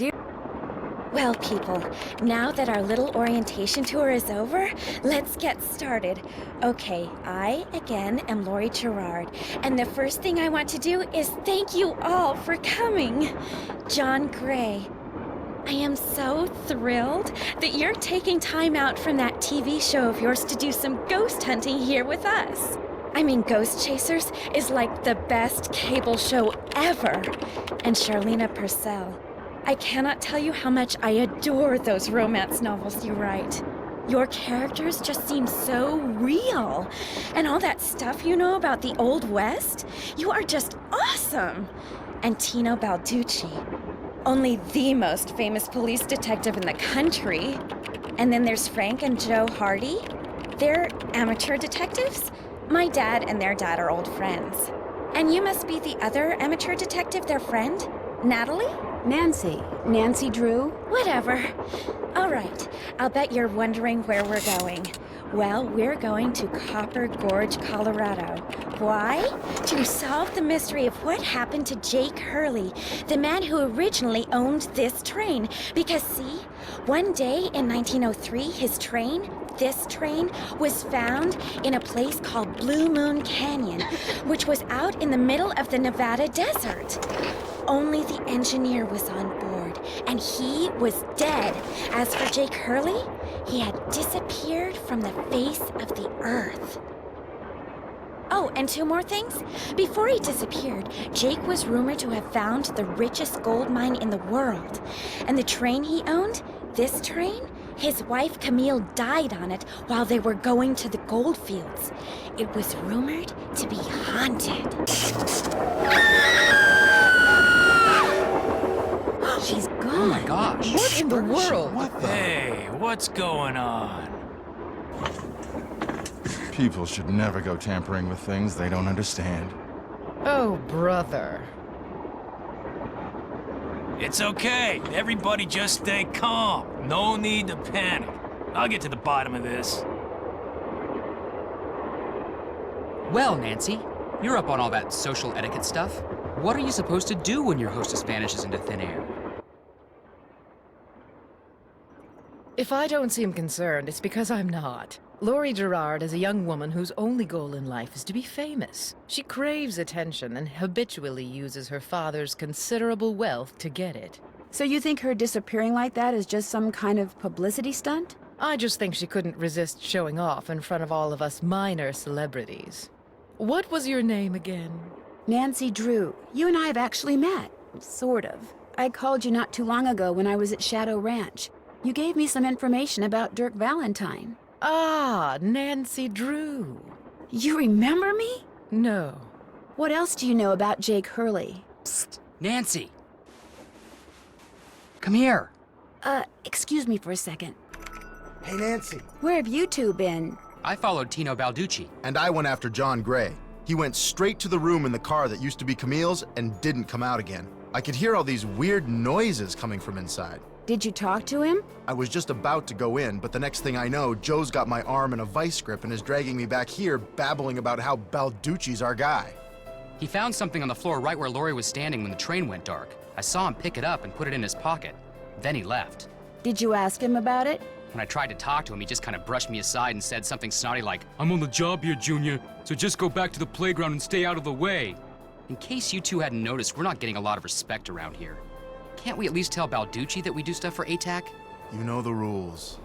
Well, people, now that our little orientation tour is over, let's get started. Okay, I, again, am Lori Gerard, and the first thing I want to do is thank you all for coming. John Gray, I am so thrilled that you're taking time out from that TV show of yours to do some ghost hunting here with us. I mean, Ghost Chasers is like the best cable show ever. And Charlena Purcell, I cannot tell you how much I adore those romance novels you write. Your characters just seem so real. And all that stuff you know about the Old West, you are just awesome. And Tino Balducci, only the most famous police detective in the country. And then there's Frank and Joe Hardy. They're amateur detectives. My dad and their dad are old friends. And you must be the other amateur detective, their friend? Natalie? Nancy Drew? Whatever. All right, I'll bet you're wondering where we're going. Well, we're going to Copper Gorge, Colorado. Why? To solve the mystery of what happened to Jake Hurley, the man who originally owned this train. Because see, one day in 1903, this train was found in a place called Blue Moon Canyon, which was out in the middle of the Nevada desert. Only the engineer was on board, and he was dead. As for Jake Hurley, he had disappeared from the face of the earth. Oh, and two more things. Before he disappeared, Jake was rumored to have found the richest gold mine in the world. And the train he owned, this train, his wife Camille died on it while they were going to the gold fields. It was rumored to be haunted. She's gone. Oh my gosh. What in the world? What the? Hey, what's going on? People should never go tampering with things they don't understand. Oh, brother. It's okay. Everybody just stay calm. No need to panic. I'll get to the bottom of this. Well, Nancy, you're up on all that social etiquette stuff. What are you supposed to do when your hostess vanishes into thin air? If I don't seem concerned, it's because I'm not. Lori Gerard is a young woman whose only goal in life is to be famous. She craves attention and habitually uses her father's considerable wealth to get it. So you think her disappearing like that is just some kind of publicity stunt? I just think she couldn't resist showing off in front of all of us minor celebrities. What was your name again? Nancy Drew. You and I have actually met. Sort of. I called you not too long ago when I was at Shadow Ranch. You gave me some information about Dirk Valentine. Ah, Nancy Drew. You remember me? No. What else do you know about Jake Hurley? Psst, Nancy! Come here. Excuse me for a second. Hey, Nancy. Where have you two been? I followed Tino Balducci. And I went after John Gray. He went straight to the room in the car that used to be Camille's and didn't come out again. I could hear all these weird noises coming from inside. Did you talk to him? I was just about to go in, but the next thing I know, Joe's got my arm in a vice grip and is dragging me back here, babbling about how Balducci's our guy. He found something on the floor right where Lori was standing when the train went dark. I saw him pick it up and put it in his pocket. Then he left. Did you ask him about it? When I tried to talk to him, he just kind of brushed me aside and said something snotty like, "I'm on the job here, Junior, so just go back to the playground and stay out of the way." In case you two hadn't noticed, we're not getting a lot of respect around here. Can't we at least tell Balducci that we do stuff for ATAC? You know the rules.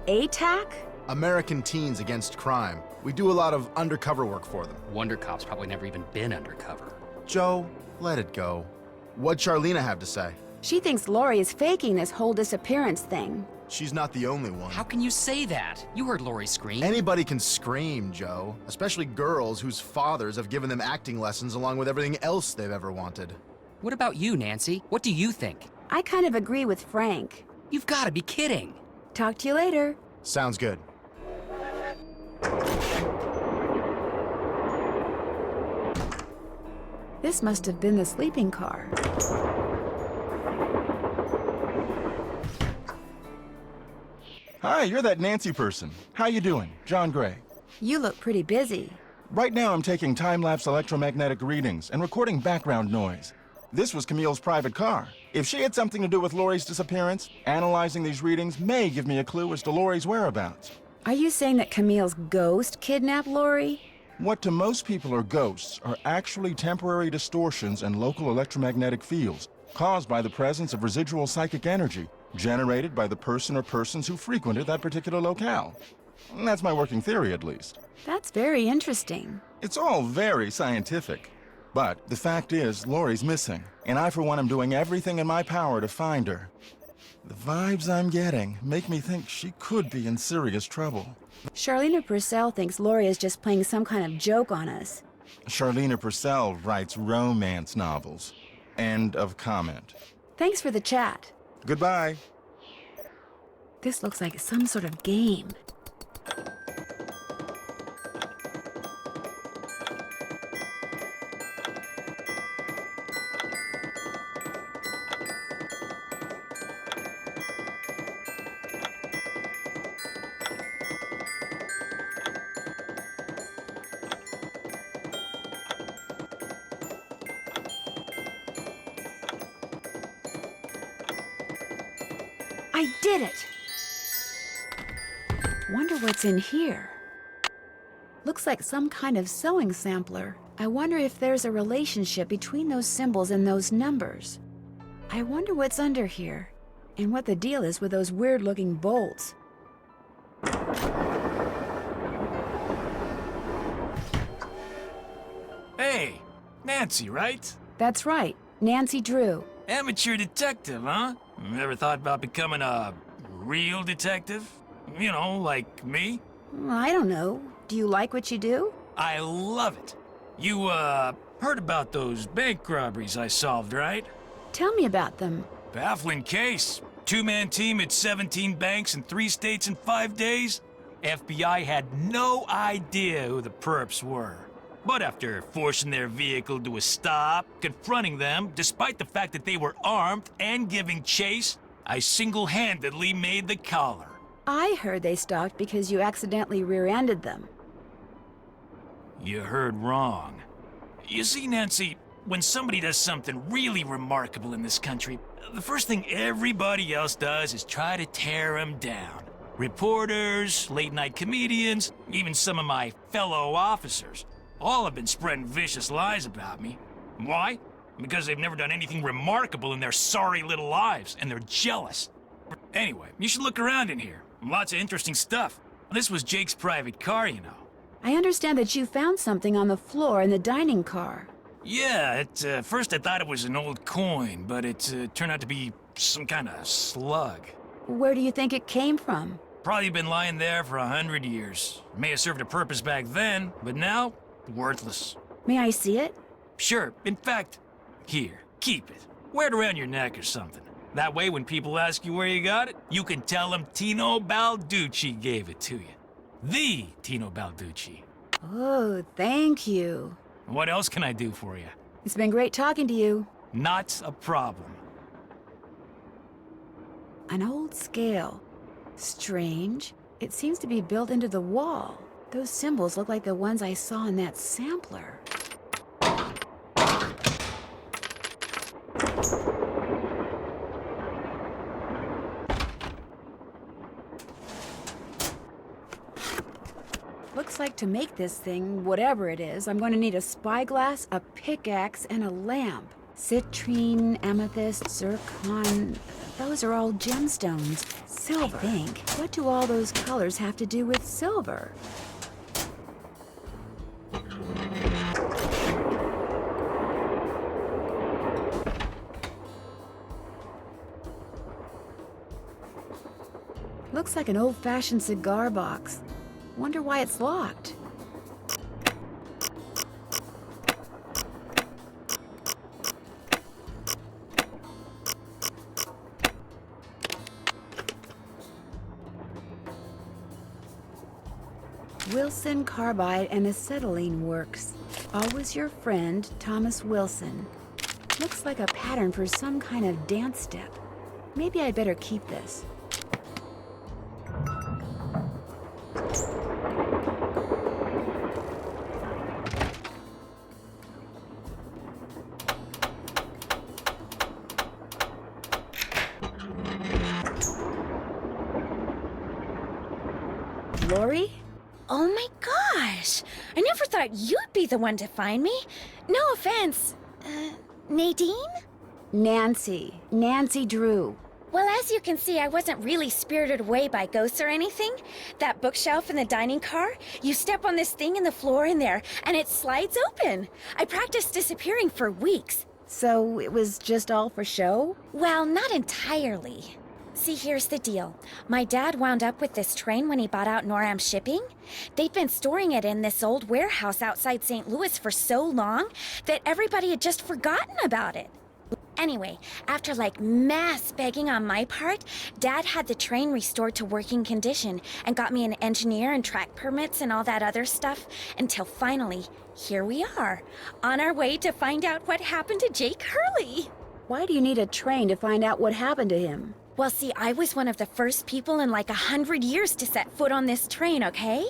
ATAC? American Teens Against Crime. We do a lot of undercover work for them. Wonder Cop's probably never even been undercover. Joe, let it go. What'd Charlena have to say? She thinks Lori is faking this whole disappearance thing. She's not the only one. How can you say that? You heard Lori scream. Anybody can scream, Joe. Especially girls whose fathers have given them acting lessons along with everything else they've ever wanted. What about you, Nancy? What do you think? I kind of agree with Frank. You've got to be kidding. Talk to you later. Sounds good. This must have been the sleeping car. Hi, you're that Nancy person. How you doing? John Gray. You look pretty busy. Right now I'm taking time-lapse electromagnetic readings and recording background noise. This was Camille's private car. If she had something to do with Lori's disappearance, analyzing these readings may give me a clue as to Lori's whereabouts. Are you saying that Camille's ghost kidnapped Lori? What to most people are ghosts are actually temporary distortions in local electromagnetic fields caused by the presence of residual psychic energy generated by the person or persons who frequented that particular locale. That's my working theory, at least. That's very interesting. It's all very scientific. But the fact is, Lori's missing, and I, for one, am doing everything in my power to find her. The vibes I'm getting make me think she could be in serious trouble. Charlena Purcell thinks Lori is just playing some kind of joke on us. Charlena Purcell writes romance novels. End of comment. Thanks for the chat. Goodbye. This looks like some sort of game. I did it! Wonder what's in here. Looks like some kind of sewing sampler. I wonder if there's a relationship between those symbols and those numbers. I wonder what's under here, and what the deal is with those weird-looking bolts. Hey, Nancy, right? That's right, Nancy Drew. Amateur detective, huh? Ever thought about becoming a real detective? You know, like me? I don't know. Do you like what you do? I love it. You, heard about those bank robberies I solved, right? Tell me about them. Baffling case. Two-man team at 17 banks in 3 states in 5 days. FBI had no idea who the perps were. But after forcing their vehicle to a stop, confronting them, despite the fact that they were armed and giving chase, I single-handedly made the collar. I heard they stopped because you accidentally rear-ended them. You heard wrong. You see, Nancy, when somebody does something really remarkable in this country, the first thing everybody else does is try to tear them down. Reporters, late-night comedians, even some of my fellow officers. All have been spreading vicious lies about me. Why? Because they've never done anything remarkable in their sorry little lives, and they're jealous. Anyway, you should look around in here. Lots of interesting stuff. This was Jake's private car, you know. I understand that you found something on the floor in the dining car. Yeah, at first I thought it was an old coin, but it turned out to be some kind of slug. Where do you think it came from? Probably been lying there for 100 years. May have served a purpose back then, but now, worthless. May I see it? Sure, in fact, here, keep it. Wear it around your neck or something. That way, when people ask you where you got it, you can tell them Tino Balducci gave it to you. The Tino Balducci. Oh, thank you. What else can I do for you? It's been great talking to you. Not a problem. An old scale. Strange. It seems to be built into the wall. Those symbols look like the ones I saw in that sampler. Looks like to make this thing, whatever it is, I'm going to need a spyglass, a pickaxe, and a lamp. Citrine, amethyst, zircon... Those are all gemstones. Silver. I think. What do all those colors have to do with silver? Looks like an old-fashioned cigar box. Wonder why it's locked. Wilson Carbide and Acetylene Works. Always your friend, Thomas Wilson. Looks like a pattern for some kind of dance step. Maybe I'd better keep this. Lori? Oh my gosh! I never thought you'd be the one to find me. No offense. Nadine? Nancy. Nancy Drew. Well, as you can see, I wasn't really spirited away by ghosts or anything. That bookshelf in the dining car, you step on this thing in the floor in there, and it slides open. I practiced disappearing for weeks. So it was just all for show? Well, not entirely. See, here's the deal. My dad wound up with this train when he bought out Noram Shipping. They'd been storing it in this old warehouse outside St. Louis for so long that everybody had just forgotten about it. Anyway, after like mass begging on my part, Dad had the train restored to working condition and got me an engineer and track permits and all that other stuff until finally, here we are, on our way to find out what happened to Jake Hurley. Why do you need a train to find out what happened to him? Well, see, I was one of the first people in like 100 years to set foot on this train, okay?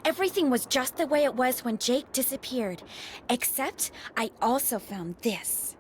Everything was just the way it was when Jake disappeared. Except I also found this.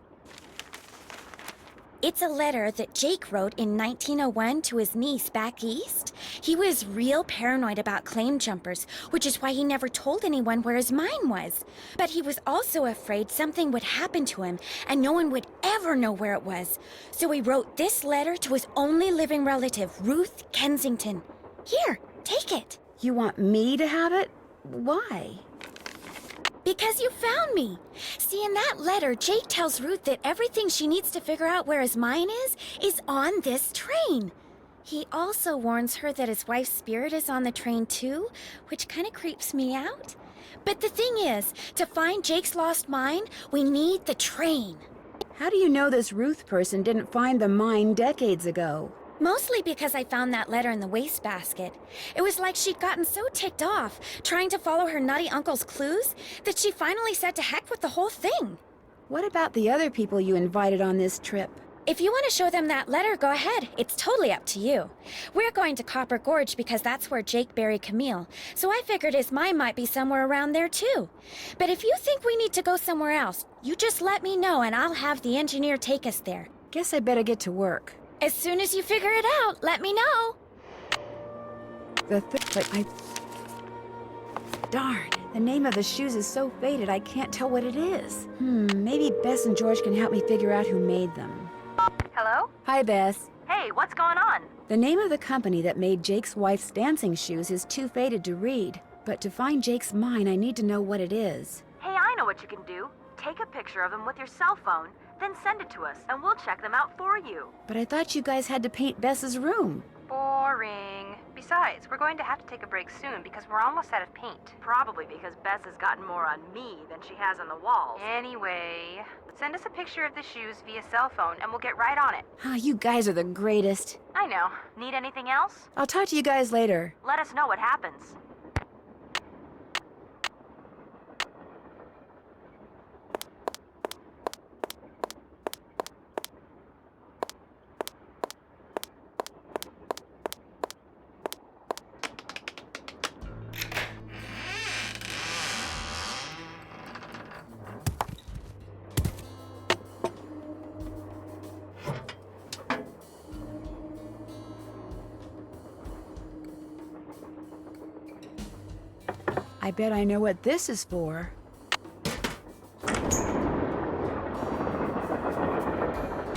It's a letter that Jake wrote in 1901 to his niece back east. He was real paranoid about claim jumpers, which is why he never told anyone where his mine was. But he was also afraid something would happen to him and no one would ever know where it was. So he wrote this letter to his only living relative, Ruth Kensington. Here, take it. You want me to have it? Why? Because you found me. See, in that letter, Jake tells Ruth that everything she needs to figure out where his mine is on this train. He also warns her that his wife's spirit is on the train too, which kind of creeps me out. But the thing is, to find Jake's lost mine, we need the train. How do you know this Ruth person didn't find the mine decades ago? Mostly because I found that letter in the wastebasket. It was like she'd gotten so ticked off, trying to follow her nutty uncle's clues, that she finally said to heck with the whole thing. What about the other people you invited on this trip? If you want to show them that letter, go ahead. It's totally up to you. We're going to Copper Gorge because that's where Jake buried Camille, so I figured his mine might be somewhere around there too. But if you think we need to go somewhere else, you just let me know and I'll have the engineer take us there. Guess I better get to work. As soon as you figure it out, let me know. Darn, the name of the shoes is so faded I can't tell what it is. Maybe Bess and George can help me figure out who made them. Hello? Hi, Bess. Hey, what's going on? The name of the company that made Jake's wife's dancing shoes is too faded to read. But to find Jake's mine, I need to know what it is. Hey, I know what you can do. Take a picture of them with your cell phone, then send it to us, and we'll check them out for you. But I thought you guys had to paint Bess's room. Boring. Besides, we're going to have to take a break soon because we're almost out of paint. Probably because Bess has gotten more on me than she has on the walls. Anyway, send us a picture of the shoes via cell phone and we'll get right on it. You guys are the greatest. I know. Need anything else? I'll talk to you guys later. Let us know what happens. I bet I know what this is for.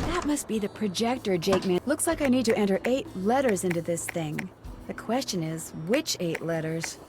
That must be the projector Jake made. Looks like I need to enter 8 letters into this thing. The question is, which 8 letters?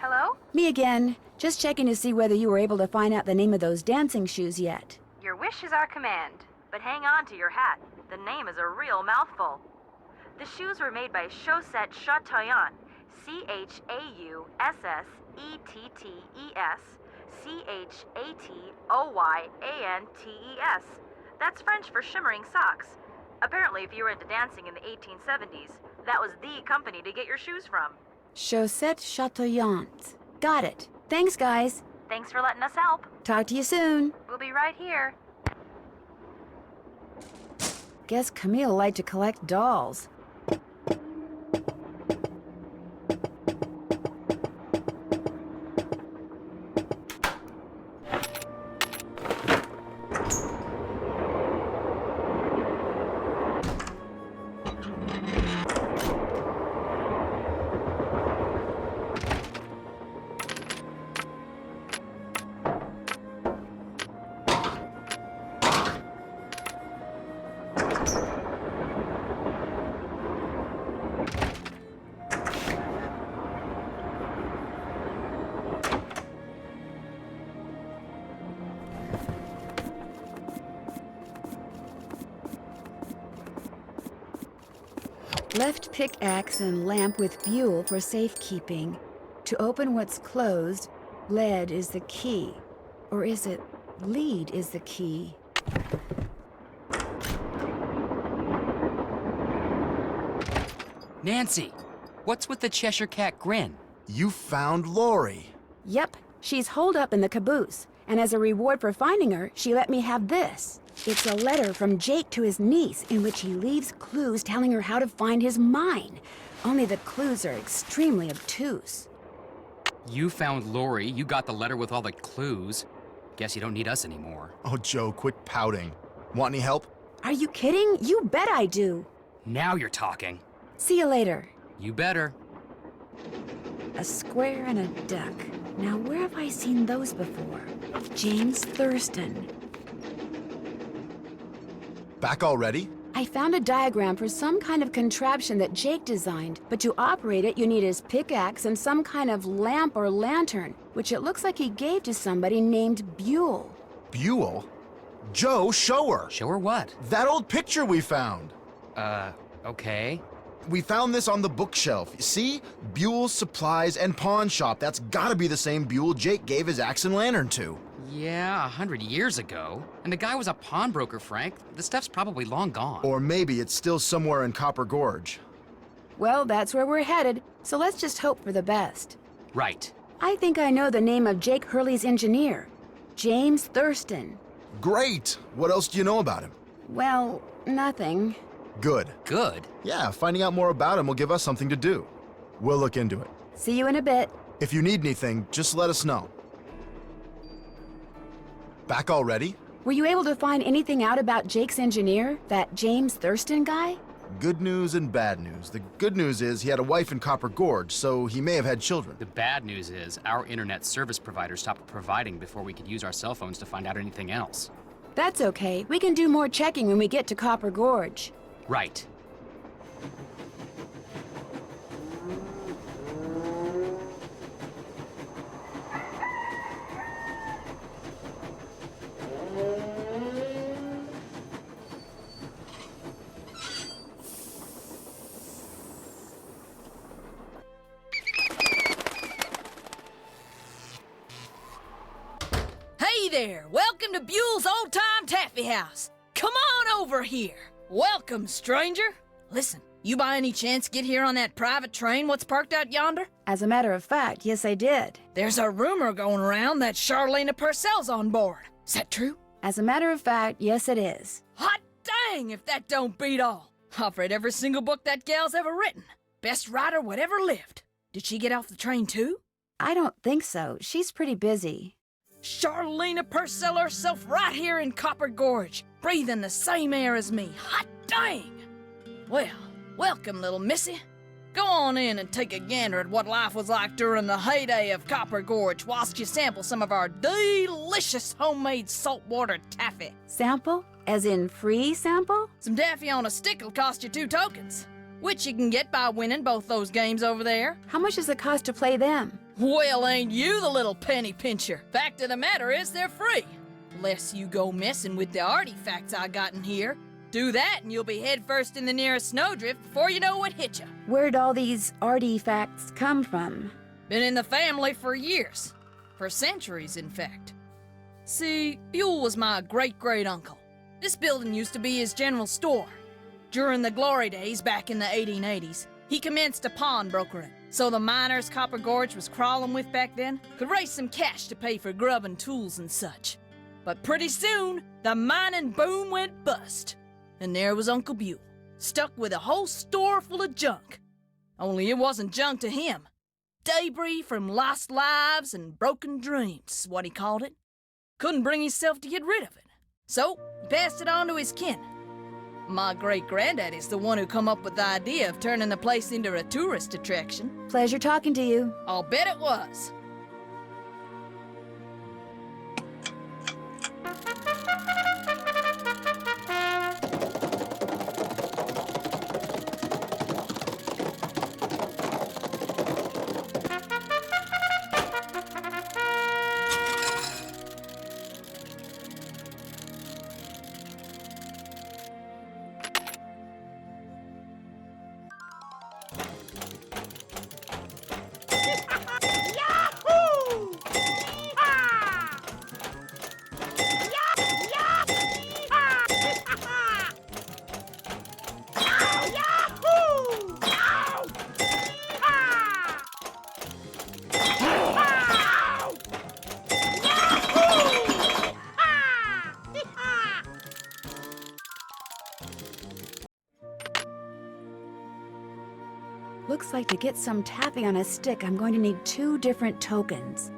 Hello? Me again. Just checking to see whether you were able to find out the name of those dancing shoes yet. Your wish is our command. But hang on to your hat. The name is a real mouthful. The shoes were made by Chaussette Chateauyan. Chaussette That's French for shimmering socks. Apparently, if you were into dancing in the 1870s, that was the company to get your shoes from. Chaussette Chateauyan. Got it. Thanks, guys. Thanks for letting us help. Talk to you soon. We'll be right here. Guess Camille liked to collect dolls. Left pickaxe and lamp with Buell for safekeeping. To open what's closed, lead is the key. Or is it lead is the key? Nancy, what's with the Cheshire Cat grin? You found Lori. Yep, she's holed up in the caboose. And as a reward for finding her, she let me have this. It's a letter from Jake to his niece in which he leaves clues telling her how to find his mine. Only the clues are extremely obtuse. You found Lori, you got the letter with all the clues. Guess you don't need us anymore. Oh, Joe, quit pouting. Want any help? Are you kidding? You bet I do. Now you're talking. See you later. You better. A square and a duck. Now, where have I seen those before? James Thurston. Back already? I found a diagram for some kind of contraption that Jake designed, but to operate it, you need his pickaxe and some kind of lamp or lantern, which it looks like he gave to somebody named Buell. Buell? Joe, show her. Show her what? That old picture we found. Okay. We found this on the bookshelf. See? Buell's Supplies and Pawn Shop. That's gotta be the same Buell Jake gave his axe and lantern to. Yeah, 100 years ago. And the guy was a pawnbroker, Frank. The stuff's probably long gone. Or maybe it's still somewhere in Copper Gorge. Well, that's where we're headed, so let's just hope for the best. Right. I think I know the name of Jake Hurley's engineer. James Thurston. Great! What else do you know about him? Well, nothing. Good. Good. Yeah, finding out more about him will give us something to do. We'll look into it. See you in a bit. If you need anything, just let us know. Back already? Were you able to find anything out about Jake's engineer, that James Thurston guy? Good news and bad news. The good news is he had a wife in Copper Gorge, so he may have had children. The bad news is our internet service provider stopped providing before we could use our cell phones to find out anything else. That's okay. We can do more checking when we get to Copper Gorge. Right. Hey there! Welcome to Buell's Old Time Taffy House. Come on over here. Welcome, stranger. Listen, you by any chance get here on that private train what's parked out yonder? As a matter of fact, yes, I did. There's a rumor going around that Charlena Purcell's on board. Is that true? As a matter of fact, yes, it is. Hot dang if that don't beat all. I've read every single book that gal's ever written. Best writer whatever lived. Did she get off the train too? I don't think so. She's pretty busy. Charlena Purcell herself right here in Copper Gorge, breathing the same air as me. Hot dang! Well, welcome, little missy. Go on in and take a gander at what life was like during the heyday of Copper Gorge whilst you sample some of our delicious homemade saltwater taffy. Sample? As in free sample? Some taffy on a stick'll cost you 2 tokens, which you can get by winning both those games over there. How much does it cost to play them? Well, ain't you the little penny pincher? Fact of the matter is they're free. Less you go messing with the artifacts I got in here. Do that and you'll be headfirst in the nearest snowdrift before you know what hit you. Where'd all these artifacts come from? Been in the family for years. For centuries, in fact. See, Buell was my great-great-uncle. This building used to be his general store. During the glory days back in the 1880s, He commenced a pawnbrokering, so the miners Copper Gorge was crawling with back then could raise some cash to pay for grub and tools and such. But pretty soon, the mining boom went bust. And there was Uncle Buell, stuck with a whole store full of junk. Only it wasn't junk to him. Debris from lost lives and broken dreams, is what he called it. Couldn't bring himself to get rid of it. So, he passed it on to his kin. My great-granddaddy's the one who come up with the idea of turning the place into a tourist attraction. Pleasure talking to you. I'll bet it was. Looks like to get some taffy on a stick, I'm going to need 2 different tokens.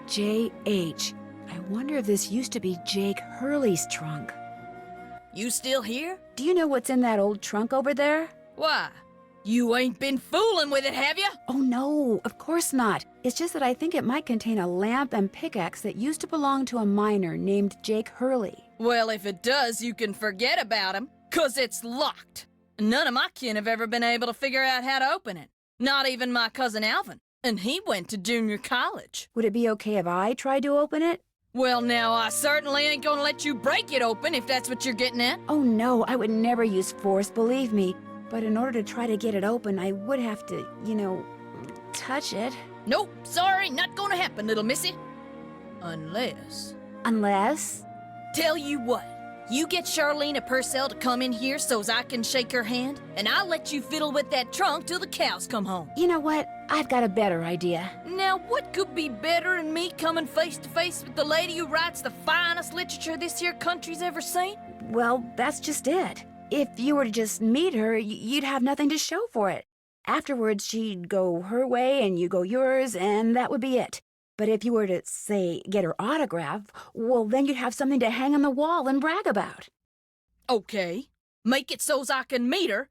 J.H. I wonder if this used to be Jake Hurley's trunk. You still here? Do you know what's in that old trunk over there? Why? You ain't been fooling with it, have you? Oh no, of course not. It's just that I think it might contain a lamp and pickaxe that used to belong to a miner named Jake Hurley. Well, if it does, you can forget about him, 'cause it's locked. None of my kin have ever been able to figure out how to open it. Not even my cousin Alvin, and he went to junior college. Would it be okay if I tried to open it? Well, now, I certainly ain't gonna let you break it open if that's what you're getting at. Oh no, I would never use force, believe me. But in order to try to get it open, I would have to, touch it. Nope, sorry, not gonna happen, little missy. Unless... Unless? Tell you what, you get Charlene Purcell to come in here so's I can shake her hand, and I'll let you fiddle with that trunk till the cows come home. You know what? I've got a better idea. Now, what could be better than me coming face to face with the lady who writes the finest literature this here country's ever seen? Well, that's just it. If you were to just meet her, you'd have nothing to show for it. Afterwards, she'd go her way and you go yours, and that would be it. But if you were to, say, get her autograph, well, then you'd have something to hang on the wall and brag about. Okay. Make it so's I can meet her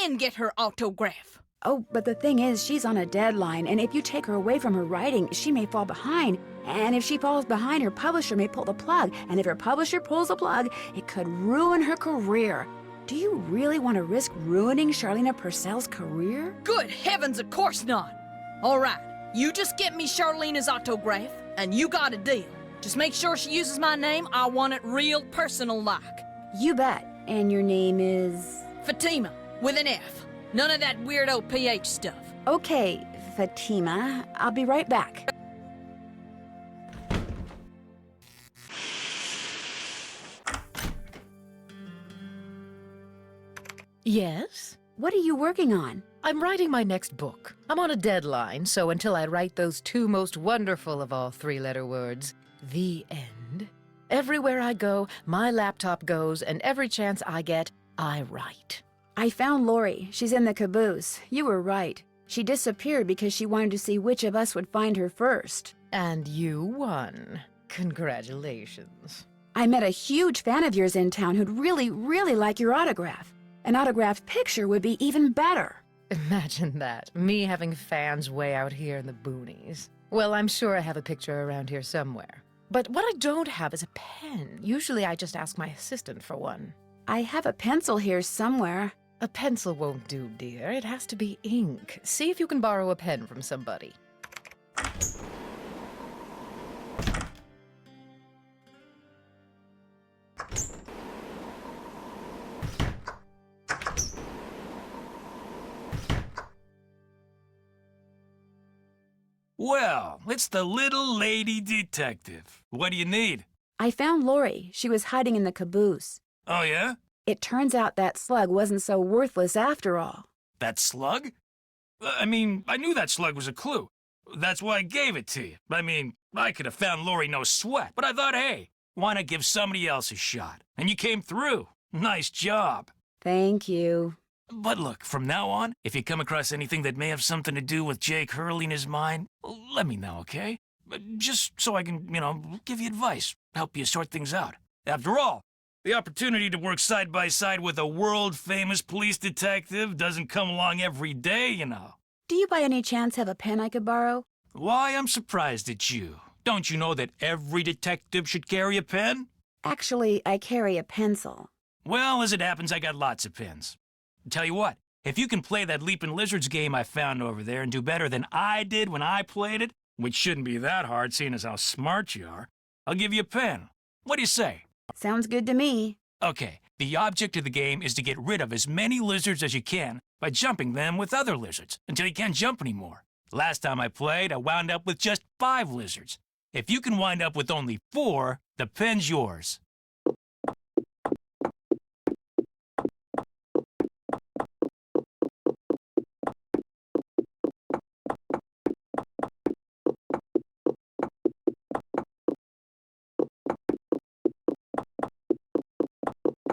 and get her autograph. Oh, but the thing is, she's on a deadline, and if you take her away from her writing, she may fall behind. And if she falls behind, her publisher may pull the plug. And if her publisher pulls the plug, it could ruin her career. Do you really want to risk ruining Charlene Purcell's career? Good heavens, of course not. All right, you just get me Charlene's autograph, and you got a deal. Just make sure she uses my name. I want it real personal-like. You bet. And your name is? Fatima, with an F. None of that weirdo PH stuff. Okay, Fatima. I'll be right back. Yes? What are you working on? I'm writing my next book. I'm on a deadline, so until I write those 2 most wonderful of all 3-letter words, the end, everywhere I go, my laptop goes, and every chance I get, I write. I found Lori. She's in the caboose. You were right. She disappeared because she wanted to see which of us would find her first. And you won. Congratulations. I met a huge fan of yours in town who'd really, really like your autograph. An autographed picture would be even better. Imagine that, me having fans way out here in the boonies. Well, I'm sure I have a picture around here somewhere. But what I don't have is a pen. Usually I just ask my assistant for one. I have a pencil here somewhere. A pencil won't do, dear. It has to be ink. See if you can borrow a pen from somebody. Well, it's the little lady detective. What do you need? I found Lori. She was hiding in the caboose. Oh, yeah? It turns out that slug wasn't so worthless after all. That slug? I mean, I knew that slug was a clue. That's why I gave it to you. I mean, I could have found Lori no sweat, but I thought, hey, why not give somebody else a shot? And you came through. Nice job. Thank you. But look, from now on, if you come across anything that may have something to do with Jake Hurley and his mind, let me know, okay? Just so I can, give you advice, help you sort things out. After all, the opportunity to work side by side with a world-famous police detective doesn't come along every day, you know. Do you by any chance have a pen I could borrow? Why, I'm surprised at you. Don't you know that every detective should carry a pen? Actually, I carry a pencil. Well, as it happens, I got lots of pens. Tell you what, if you can play that Leapin' Lizards game I found over there and do better than I did when I played it, which shouldn't be that hard seeing as how smart you are, I'll give you a pen. What do you say? Sounds good to me. Okay, the object of the game is to get rid of as many lizards as you can by jumping them with other lizards until you can't jump anymore. Last time I played, I wound up with just 5 lizards. If you can wind up with only 4, the pen's yours.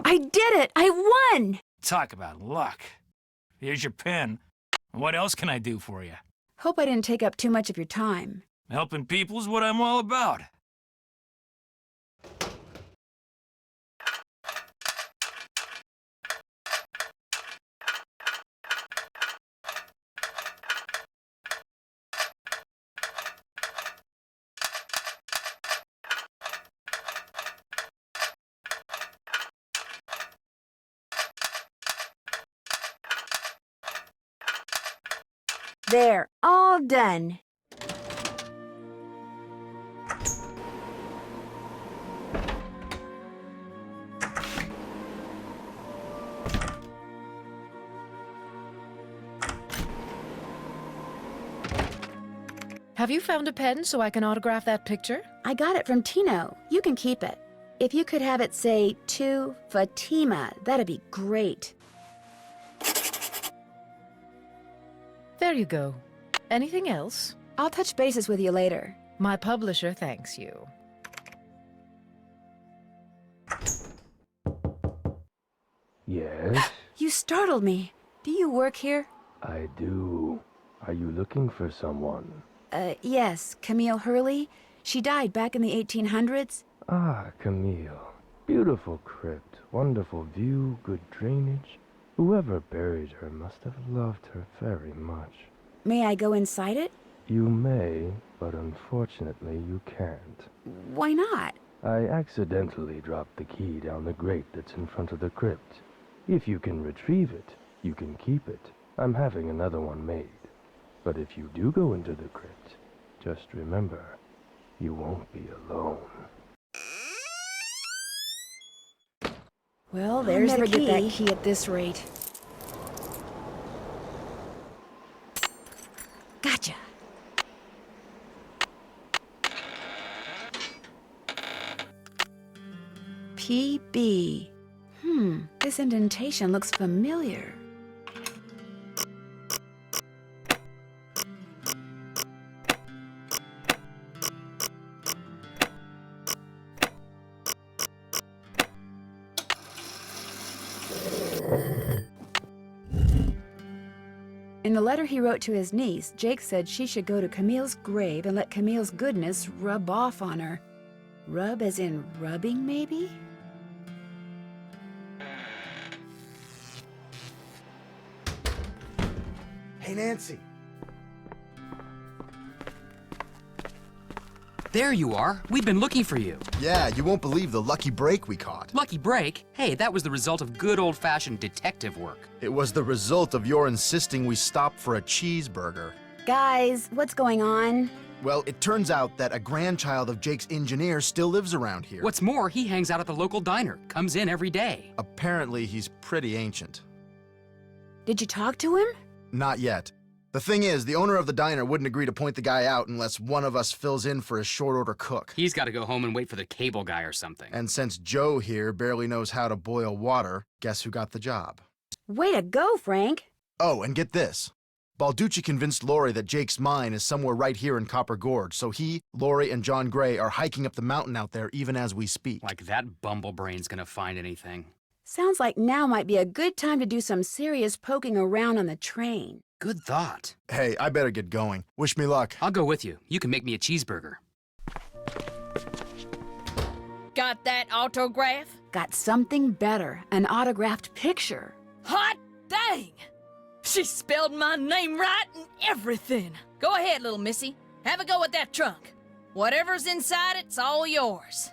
I did it! I won! Talk about luck. Here's your pen. What else can I do for you? Hope I didn't take up too much of your time. Helping people's what I'm all about. There, all done. Have you found a pen so I can autograph that picture? I got it from Tino. You can keep it. If you could have it say, to Fatima, that'd be great. There you go. Anything else? I'll touch bases with you later. My publisher thanks you. Yes, You startled me. Do you work here? I do. Are you looking for someone? Yes, Camille Hurley. She died back in the 1800s. Ah, Camille. Beautiful crypt, wonderful view, good drainage. Whoever buried her must have loved her very much. May I go inside it? You may, but unfortunately you can't. Why not? I accidentally dropped the key down the grate that's in front of the crypt. If you can retrieve it, you can keep it. I'm having another one made. But if you do go into the crypt, just remember, you won't be alone. Well, there's I'll never the key. get that key at this rate. Gotcha. PB. This indentation looks familiar. In the letter he wrote to his niece, Jake said she should go to Camille's grave and let Camille's goodness rub off on her. Rub as in rubbing, maybe? Hey, Nancy. There you are. We've been looking for you. Yeah, you won't believe the lucky break we caught. Lucky break? Hey, that was the result of good old-fashioned detective work. It was the result of your insisting we stop for a cheeseburger. Guys, what's going on? Well, it turns out that a grandchild of Jake's engineer still lives around here. What's more, he hangs out at the local diner, comes in every day. Apparently, he's pretty ancient. Did you talk to him? Not yet. The thing is, the owner of the diner wouldn't agree to point the guy out unless one of us fills in for his short order cook. He's got to go home and wait for the cable guy or something. And since Joe here barely knows how to boil water, guess who got the job? Way to go, Frank. Oh, and get this. Balducci convinced Lori that Jake's mine is somewhere right here in Copper Gorge, so he, Lori, and John Gray are hiking up the mountain out there even as we speak. Like that bumblebrain's gonna find anything. Sounds like now might be a good time to do some serious poking around on the train. Good thought. Hey, I better get going. Wish me luck. I'll go with you. You can make me a cheeseburger. Got that autograph? Got something better, an autographed picture. Hot dang! She spelled my name right and everything. Go ahead, little missy. Have a go at that trunk. Whatever's inside it's all yours.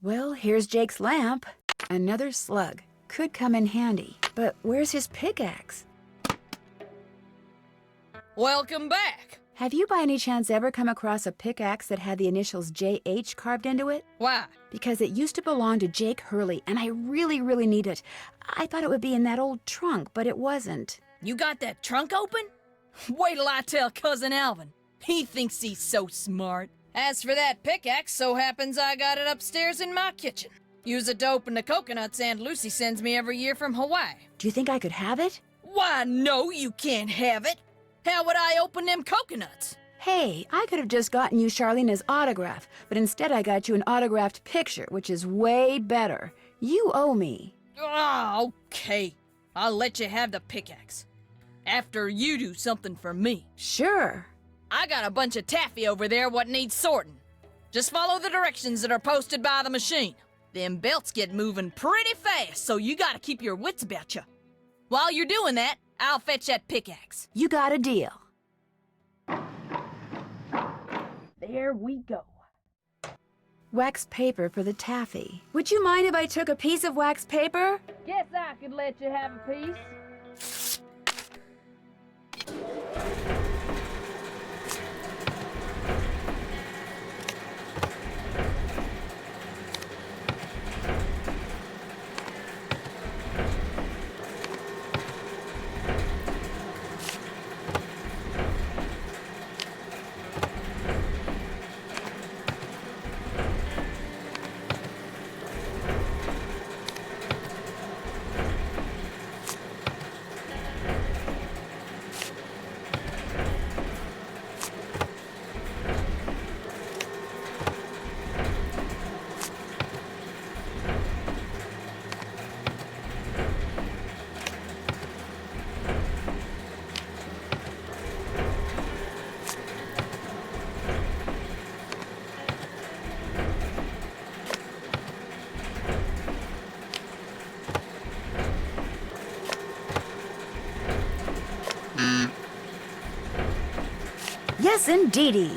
Well, here's Jake's lamp. Another slug. Could come in handy. But where's his pickaxe? Welcome back. Have you by any chance ever come across a pickaxe that had the initials JH carved into it? Why? Because it used to belong to Jake Hurley, and I really, really need it. I thought it would be in that old trunk, but it wasn't. You got that trunk open? Wait till I tell Cousin Alvin. He thinks he's so smart. As for that pickaxe, so happens I got it upstairs in my kitchen. Use it to open the coconuts Aunt Lucy sends me every year from Hawaii. Do you think I could have it? Why, no, you can't have it. How would I open them coconuts? Hey, I could have just gotten you Charlena's autograph, but instead I got you an autographed picture, which is way better. You owe me. Oh, okay. I'll let you have the pickaxe. After you do something for me. Sure. I got a bunch of taffy over there what needs sorting. Just follow the directions that are posted by the machine. Them belts get moving pretty fast, so you gotta keep your wits about you. While you're doing that, I'll fetch that pickaxe. You got a deal. There we go. Wax paper for the taffy. Would you mind if I took a piece of wax paper? Guess I could let you have a piece. Yes, indeedy.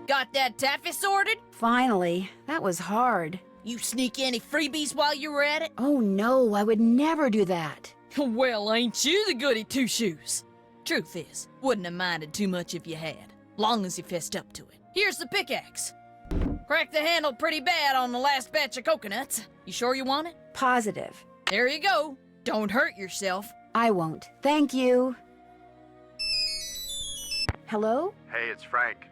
Got that taffy sorted? Finally. That was hard. You sneak any freebies while you were at it? Oh no, I would never do that. Well, ain't you the goody two-shoes? Truth is, wouldn't have minded too much if you had, long as you fessed up to it. Here's the pickaxe. Cracked the handle pretty bad on the last batch of coconuts. You sure you want it? Positive. There you go. Don't hurt yourself. I won't. Thank you. Hello? Hey, it's Frank.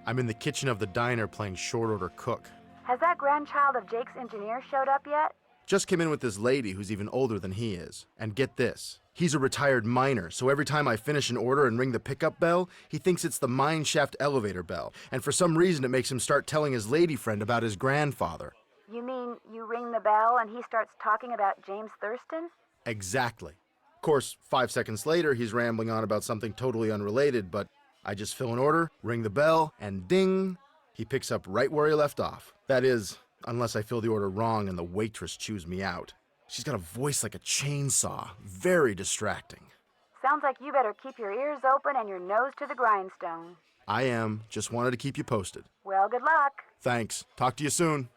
I'm in the kitchen of the diner playing short order cook. Has that grandchild of Jake's engineer showed up yet? Just came in with this lady who's even older than he is. And get this, he's a retired miner, so every time I finish an order and ring the pickup bell, he thinks it's the mine shaft elevator bell. And for some reason it makes him start telling his lady friend about his grandfather. You mean you ring the bell and he starts talking about James Thurston? Exactly. Of course, 5 seconds later, he's rambling on about something totally unrelated, but I just fill an order, ring the bell, and ding, he picks up right where he left off. That is, unless I fill the order wrong and the waitress chews me out. She's got a voice like a chainsaw, very distracting. Sounds like you better keep your ears open and your nose to the grindstone. I am, just wanted to keep you posted. Well, good luck. Thanks. Talk to you soon.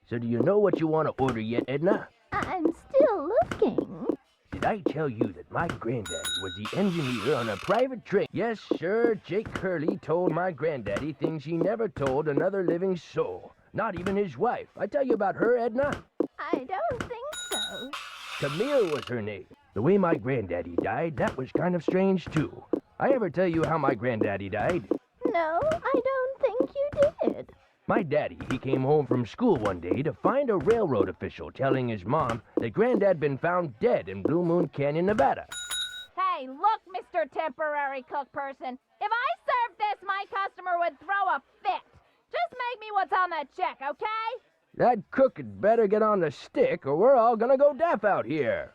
So do you know what you want to order yet, Edna? I'm still looking. Did I tell you that my granddaddy was the engineer on a private train? Yes, sir, Jake Hurley told my granddaddy things he never told another living soul. Not even his wife. I tell you about her, Edna? I don't think so. Camille was her name. The way my granddaddy died, that was kind of strange, too. I ever tell you how my granddaddy died? No, I don't think you did. My daddy, he came home from school one day to find a railroad official telling his mom that Granddad been found dead in Blue Moon Canyon, Nevada. Hey, look, Mr. Temporary Cook Person. If I served this, my customer would throw a fit. Just make me what's on that check, okay? That cook had better get on the stick or we're all gonna go deaf out here.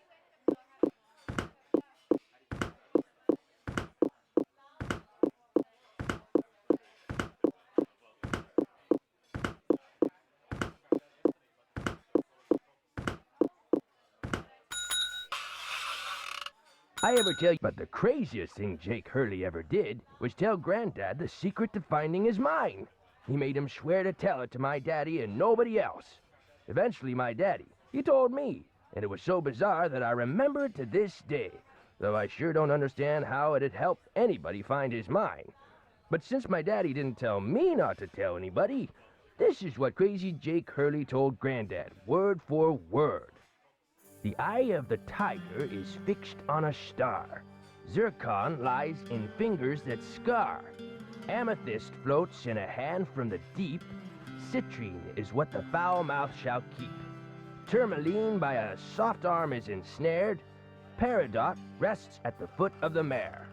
I ever tell you, but the craziest thing Jake Hurley ever did was tell Granddad the secret to finding his mine. He made him swear to tell it to my daddy and nobody else. Eventually, my daddy, he told me, and it was so bizarre that I remember it to this day, though I sure don't understand how it had helped anybody find his mine. But since my daddy didn't tell me not to tell anybody, this is what crazy Jake Hurley told Granddad, word for word. The eye of the tiger is fixed on a star. Zircon lies in fingers that scar. Amethyst floats in a hand from the deep. Citrine is what the foul mouth shall keep. Tourmaline by a soft arm is ensnared. Peridot rests at the foot of the mare.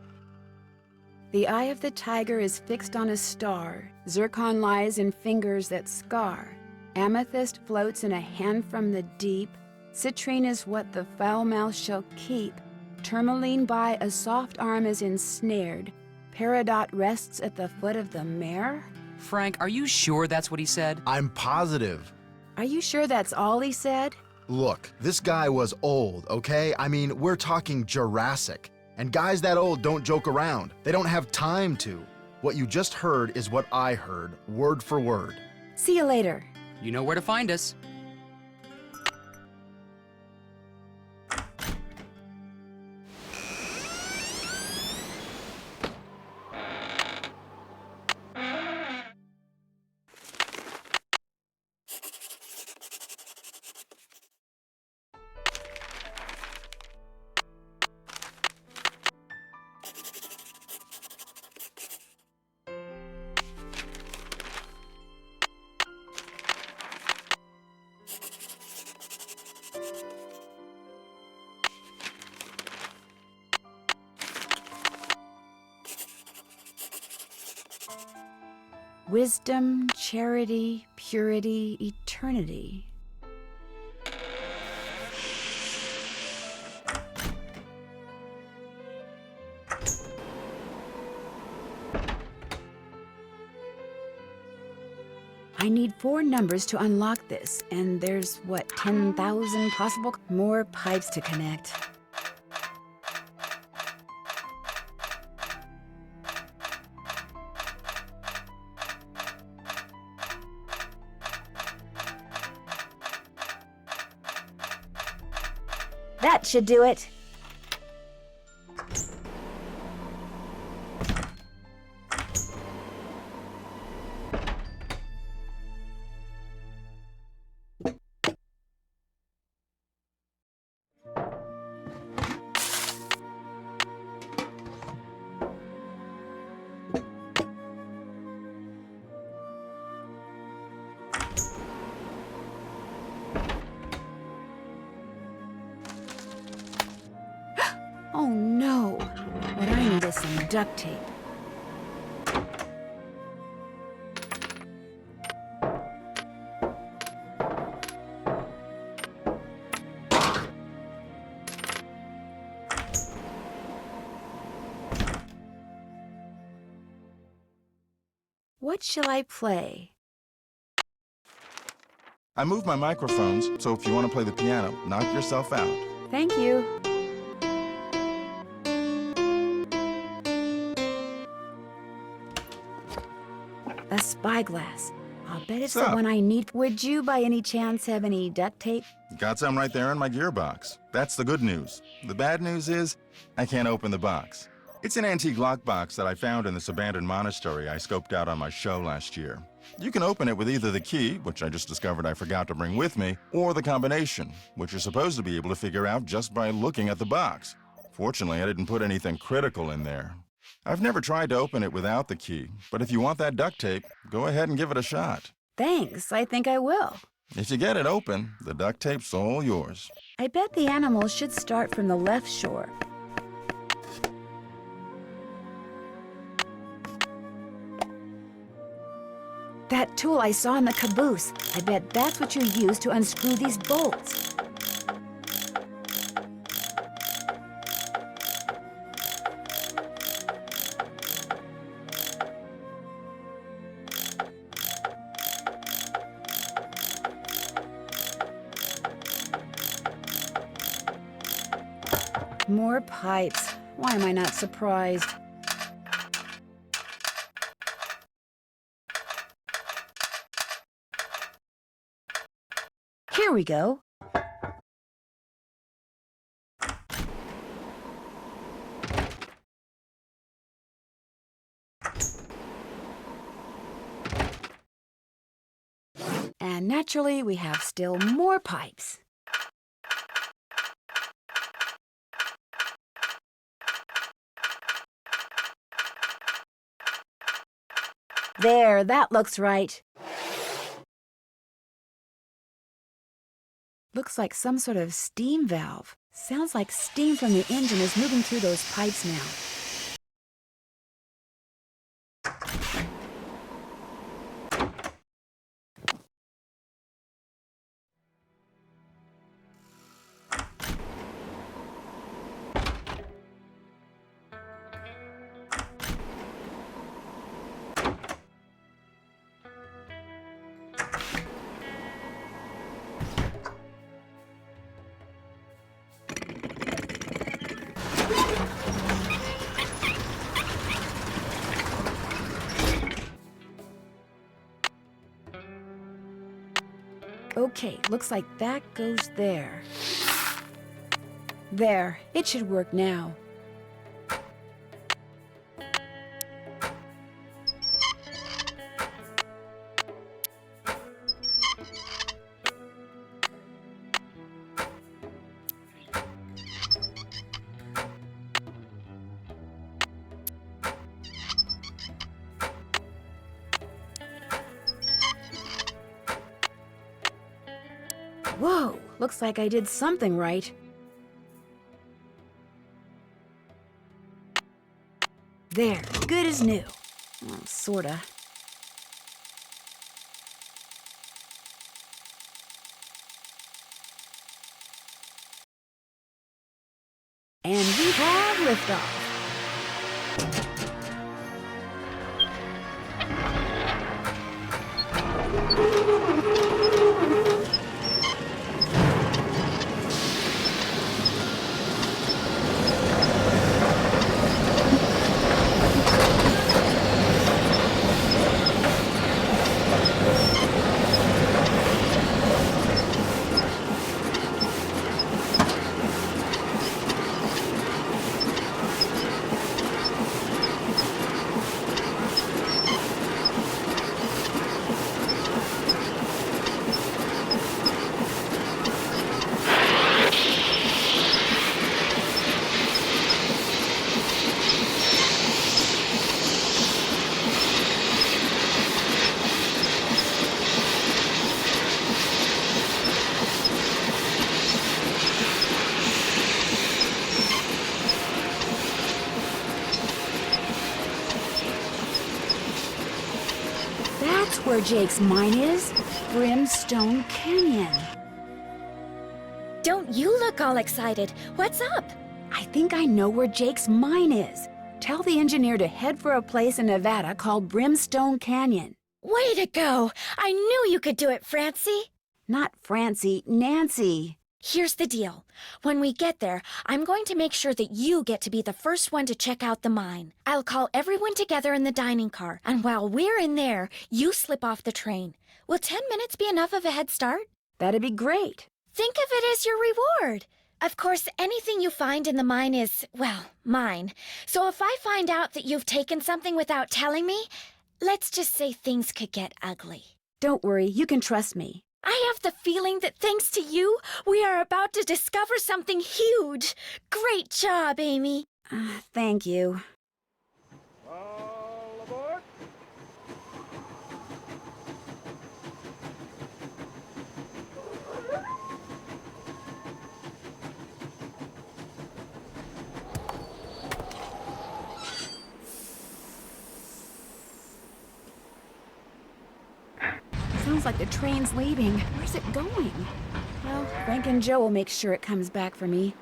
The eye of the tiger is fixed on a star. Zircon lies in fingers that scar. Amethyst floats in a hand from the deep. Citrine is what the foul mouth shall keep. Tourmaline by a soft arm is ensnared. Peridot rests at the foot of the mare? Frank, are you sure that's what he said? I'm positive. Are you sure that's all he said? Look, this guy was old, okay? I mean, we're talking Jurassic. And guys that old don't joke around. They don't have time to. What you just heard is what I heard, word for word. See you later. You know where to find us. Wisdom, charity, purity, eternity. I need 4 numbers to unlock this, and there's, what, 10,000 possible more pipes to connect. That should do it. Oh no! What I need is some duct tape. What shall I play? I moved my microphones, so if you want to play the piano, knock yourself out. Thank you. A spyglass. I'll bet it's Sup? the one I need. Would you, by any chance, have any duct tape? Got some right there in my gearbox. That's the good news. The bad news is, I can't open the box. It's an antique lockbox that I found in this abandoned monastery I scoped out on my show last year. You can open it with either the key, which I just discovered I forgot to bring with me, or the combination, which you're supposed to be able to figure out just by looking at the box. Fortunately, I didn't put anything critical in there. I've never tried to open it without the key, but if you want that duct tape, go ahead and give it a shot. Thanks, I think I will. If you get it open, the duct tape's all yours. I bet the animals should start from the left shore. That tool I saw in the caboose. I bet that's what you use to unscrew these bolts. More pipes. Why am I not surprised? Here we go. And naturally, we have still more pipes. There, that looks right. Looks like some sort of steam valve. Sounds like steam from the engine is moving through those pipes now. Okay, looks like that goes there. There, it should work now. Whoa, looks like I did something right. There, good as new. Well, sorta. And we have liftoff. That's where Jake's mine is. Brimstone Canyon. Don't you look all excited. What's up? I think I know where Jake's mine is. Tell the engineer to head for a place in Nevada called Brimstone Canyon. Way to go! I knew you could do it, Francie. Not Francie, Nancy. Here's the deal. When we get there, I'm going to make sure that you get to be the first one to check out the mine. I'll call everyone together in the dining car, and while we're in there, you slip off the train. Will 10 minutes be enough of a head start? That'd be great. Think of it as your reward. Of course, anything you find in the mine is, well, mine. So if I find out that you've taken something without telling me, let's just say things could get ugly. Don't worry, you can trust me. I have the feeling that thanks to you, we are about to discover something huge. Great job, Amy. Thank you. All aboard! Sounds like the train's leaving. Where's it going? Well, Frank and Joe will make sure it comes back for me.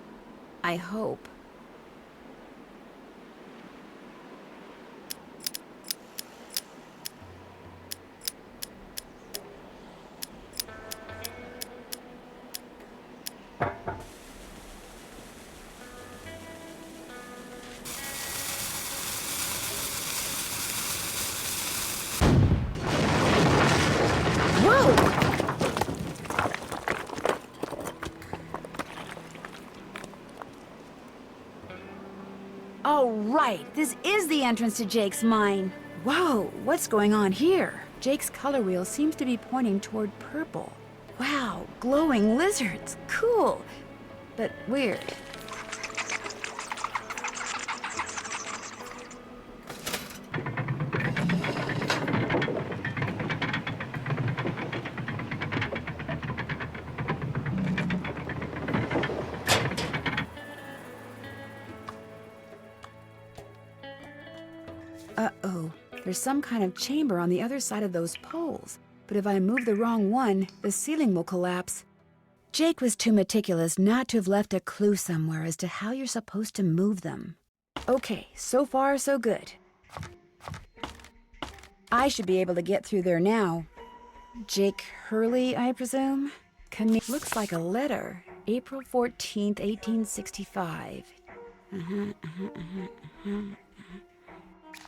I hope. Oh, right. This is the entrance to Jake's mine. Whoa, what's going on here? Jake's color wheel seems to be pointing toward purple. Wow, glowing lizards. Cool, but weird. Uh-oh, there's some kind of chamber on the other side of those poles. But if I move the wrong one, the ceiling will collapse. Jake was too meticulous not to have left a clue somewhere as to how you're supposed to move them. Okay, so far so good. I should be able to get through there now. Jake Hurley, I presume? Looks like a letter. April 14th, 1865.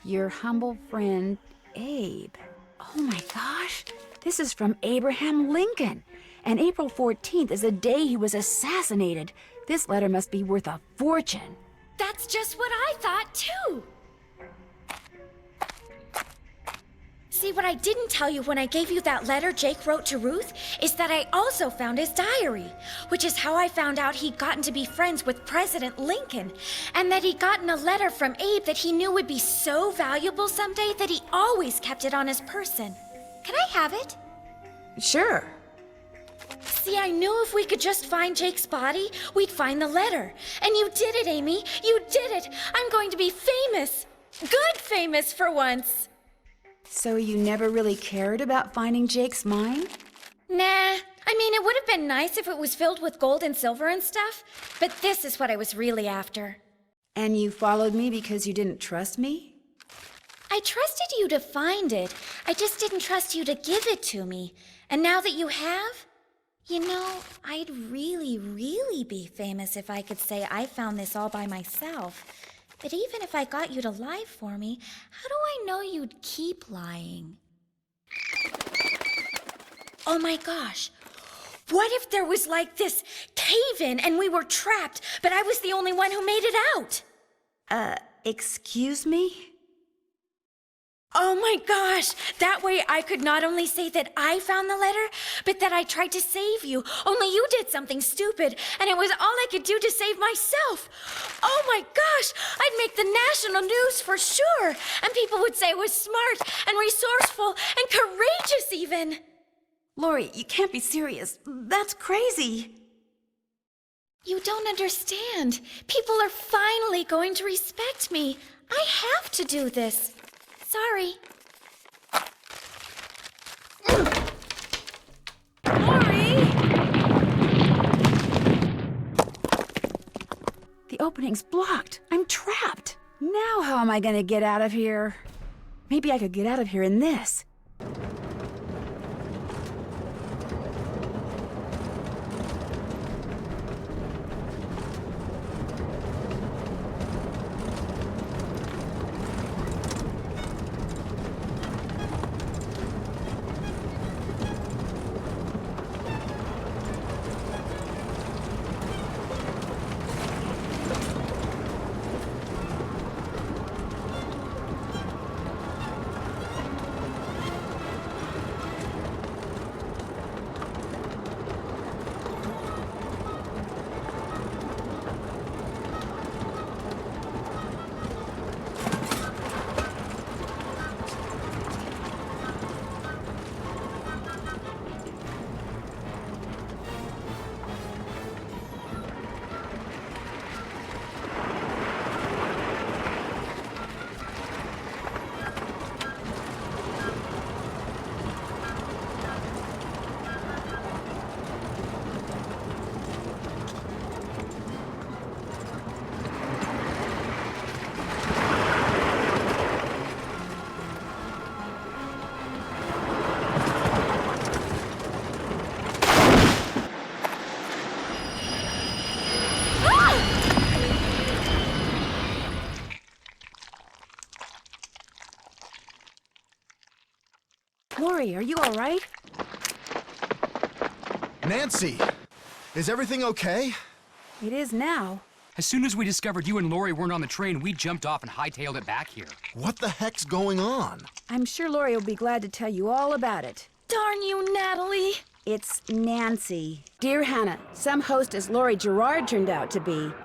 Your humble friend, Abe. Oh my gosh, this is from Abraham Lincoln. And April 14th is the day he was assassinated. This letter must be worth a fortune. That's just what I thought, too. See, what I didn't tell you when I gave you that letter Jake wrote to Ruth is that I also found his diary, which is how I found out he'd gotten to be friends with President Lincoln, and that he'd gotten a letter from Abe that he knew would be so valuable someday that he always kept it on his person. Can I have it? Sure. See, I knew if we could just find Jake's body, we'd find the letter. And you did it, Amy. You did it. I'm going to be famous. Good famous for once. So you never really cared about finding Jake's mine? Nah. I mean, it would have been nice if it was filled with gold and silver and stuff, but this is what I was really after. And you followed me because you didn't trust me? I trusted you to find it. I just didn't trust you to give it to me. And now that you have, you know, I'd really, really be famous if I could say I found this all by myself. But even if I got you to lie for me, how do I know you'd keep lying? Oh my gosh. What if there was like this cave-in and we were trapped, but I was the only one who made it out? Excuse me? Oh my gosh! That way I could not only say that I found the letter, but that I tried to save you. Only you did something stupid, and it was all I could do to save myself. Oh my gosh! I'd make the national news for sure, and people would say I was smart and resourceful and courageous even. Lori, you can't be serious. That's crazy. You don't understand. People are finally going to respect me. I have to do this. Sorry. Lori! The opening's blocked. I'm trapped. Now how am I gonna get out of here? Maybe I could get out of here in this. Lori, are you all right? Nancy! Is everything okay? It is now. As soon as we discovered you and Lori weren't on the train, we jumped off and hightailed it back here. What the heck's going on? I'm sure Lori will be glad to tell you all about it. Darn you, Natalie! It's Nancy. Dear Hannah, some host as Lori Gerard turned out to be.